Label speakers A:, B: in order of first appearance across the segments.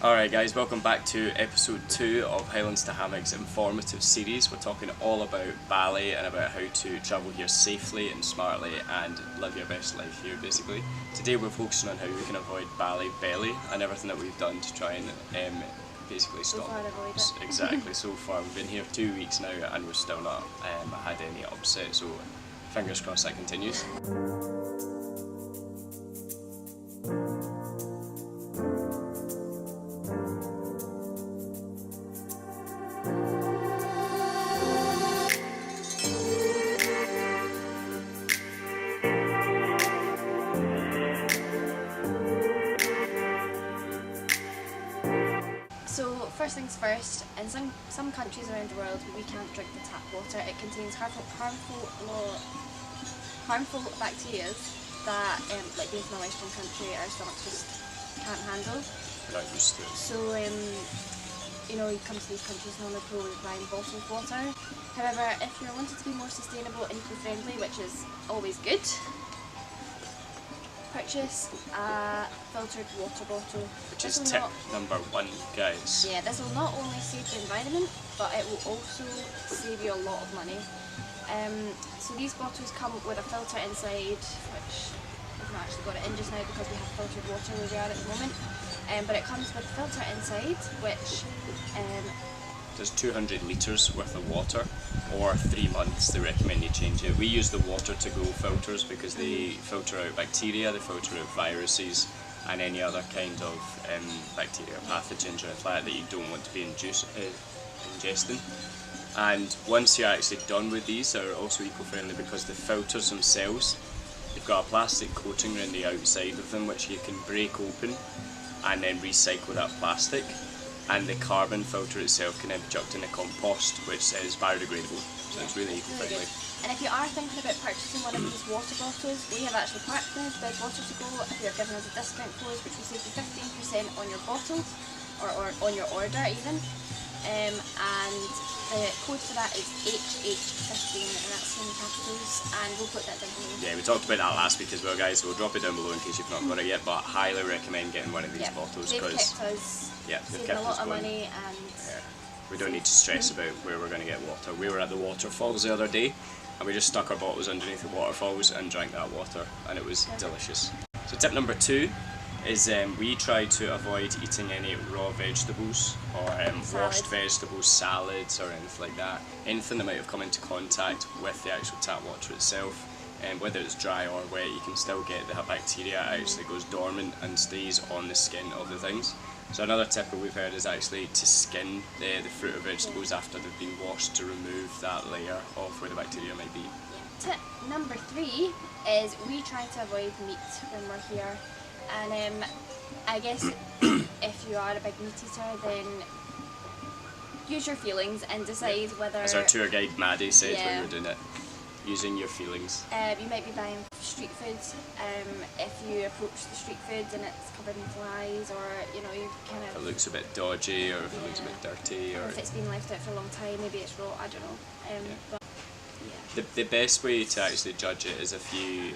A: Alright guys, welcome back to episode 2 of Highlands to Hammock's informative series. We're talking all about Bali and about how to travel here safely and smartly and live your best life here basically. Today we're focusing on how we can avoid Bali belly and everything that we've done to try and basically stop.
B: So far avoid it.
A: Exactly, so far we've been here 2 weeks now and we've still not had any upset, so fingers crossed that continues.
B: So first things first, in some countries around the world we can't drink the tap water. It contains harmful bacteria that, like being from a Western country, our stomachs just can't handle.
A: We're not used to it.
B: So you come to these countries normally probably buying bottled water. However, if you're wanting to be more sustainable and eco-friendly, which is always good, purchase a filtered water bottle.
A: Which is tip number 1, guys.
B: Yeah, this will not only save the environment, but it will also save you a lot of money. So these bottles come with a filter inside, which we've not actually got it in just now because we have filtered water where we are at the moment. But it comes with a filter inside, which
A: there's 200 litres worth of water, or 3 months they recommend you change it. We use the water to go filters because they filter out bacteria, they filter out viruses and any other kind of bacteria, pathogens or anything like that you don't want to be ingesting. And once you're actually done with these, they're also eco-friendly because the filters themselves, they've got a plastic coating around the outside of them which you can break open and then recycle that plastic. And the carbon filter itself can then be chucked in a compost, which is biodegradable, so it's really eco-friendly.
B: And if you are thinking about purchasing one of these water bottles, we have actually partnered with Water to Go who are giving us a discount code which will save you 15% on your bottle, or on your order even. And the code for that is HH15, and that's in capitals, and we'll put that down below.
A: Yeah, we talked about that last week as well, guys, so we'll drop it down below in case you've not got it yet, but highly recommend getting one of these bottles because
B: they've kept us saving a lot of money, and
A: we don't need to stress about where we're going to get water. We were at the waterfalls the other day and we just stuck our bottles underneath the waterfalls and drank that water, and it was delicious. So tip number 2 is we try to avoid eating any raw vegetables or washed vegetables, salads or anything like that. Anything that might have come into contact with the actual tap water itself, and whether it's dry or wet, you can still get the bacteria actually goes dormant and stays on the skin of the things. So another tip that we've heard is actually to skin the fruit or vegetables after they've been washed to remove that layer of where the bacteria might be.
B: Tip number 3 is we try to avoid meat when we're here. And I guess if you are a big meat eater, then use your feelings and decide whether...
A: As our tour guide Maddie said when we were doing it, using your feelings.
B: You might be buying street food. If you approach the street food and it's covered in flies, or you kind of...
A: If it looks a bit dodgy, or if it looks a bit dirty, or
B: if it's been left out for a long time, maybe it's raw, I don't know. But
A: the best way to actually judge it is if you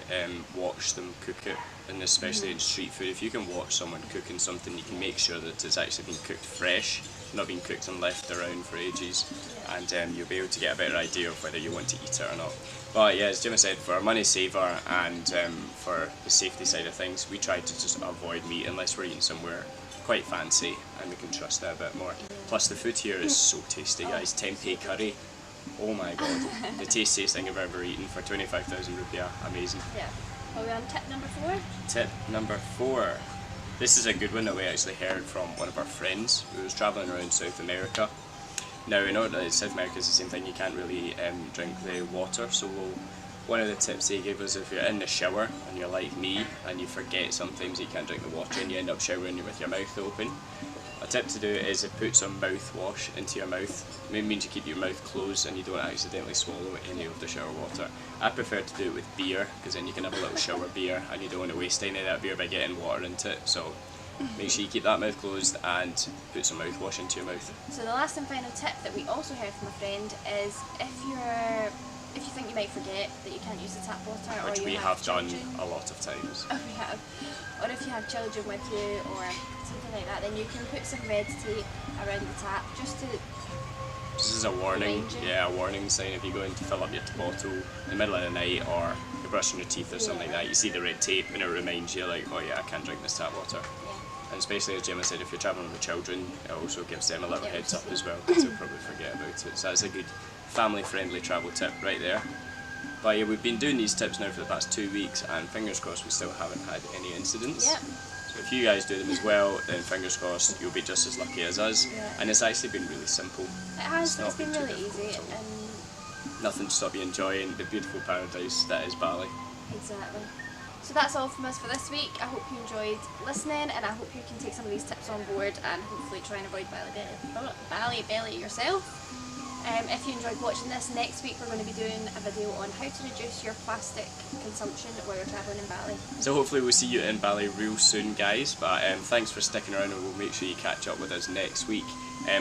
A: watch them cook it, and especially in street food. If you can watch someone cooking something, you can make sure that it's actually been cooked fresh, not been cooked and left around for ages, and you'll be able to get a better idea of whether you want to eat it or not. But yeah, as Jimmy said, for a money saver and for the safety side of things, we try to just avoid meat unless we're eating somewhere quite fancy and we can trust it a bit more. Plus the food here is so tasty, guys. Tempeh curry, oh my god, the tastiest thing I've ever eaten for 25,000 rupiah, amazing.
B: Yeah. Are we on tip number 4?
A: Tip number 4. This is a good one that we actually heard from one of our friends who was travelling around South America. Now we know that South America is the same thing, you can't really drink the water, so one of the tips he gave us, if you're in the shower and you're like me and you forget sometimes you can't drink the water and you end up showering with your mouth open, a tip to do is to put some mouthwash into your mouth. It means you keep your mouth closed and you don't accidentally swallow any of the shower water. I prefer to do it with beer because then you can have a little shower beer and you don't want to waste any of that beer by getting water into it. So make sure you keep that mouth closed and put some mouthwash into your mouth.
B: So the last and final tip that we also heard from a friend is if you're if you think you might forget that you can't use the tap water,
A: which
B: or
A: we
B: you
A: have done
B: children,
A: a lot of times.
B: oh, we have, or if you have children with you or something like that, then you can put some red tape around the tap just to
A: This is a warning,
B: remind you.
A: yeah, a warning sign if you're going to fill up your bottle in the middle of the night or you're brushing your teeth or something like that. You see the red tape and it reminds you like, oh yeah, I can't drink this tap water.
B: Yeah.
A: And especially as Gemma said, if you're travelling with children, it also gives them a little
B: Yeah,
A: heads up as well, because they'll probably forget about it. So that's a good family-friendly travel tip right there. But yeah, we've been doing these tips now for the past 2 weeks, and fingers crossed we still haven't had any incidents.
B: Yep.
A: So if you guys do them as well, then fingers crossed you'll be just as lucky as us.
B: Yeah.
A: And it's actually been really simple.
B: It has,
A: not
B: it's been
A: been too
B: really easy,
A: difficult at all.
B: and
A: Nothing to stop you enjoying the beautiful paradise that is Bali.
B: exactly. So that's all from us for this week. I hope you enjoyed listening, and I hope you can take some of these tips on board and hopefully try and avoid Bali belly yourself. If you enjoyed watching this, next week we're going to be doing a video on how to reduce your plastic consumption while you're travelling in Bali.
A: So hopefully we'll see you in Bali real soon, guys. But thanks for sticking around, and we'll make sure you catch up with us next week.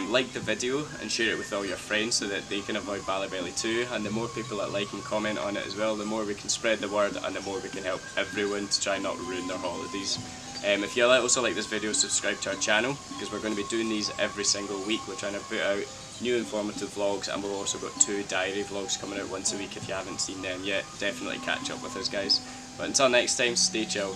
A: Like the video and share it with all your friends so that they can avoid Bali belly too. And the more people that like and comment on it as well, the more we can spread the word and the more we can help everyone to try not ruin their holidays. If you also like this video, subscribe to our channel, because we're going to be doing these every single week. We're trying to put out new informative vlogs, and we've also got 2 diary vlogs coming out once a week. If you haven't seen them yet, definitely catch up with us, guys. But until next time, stay chill.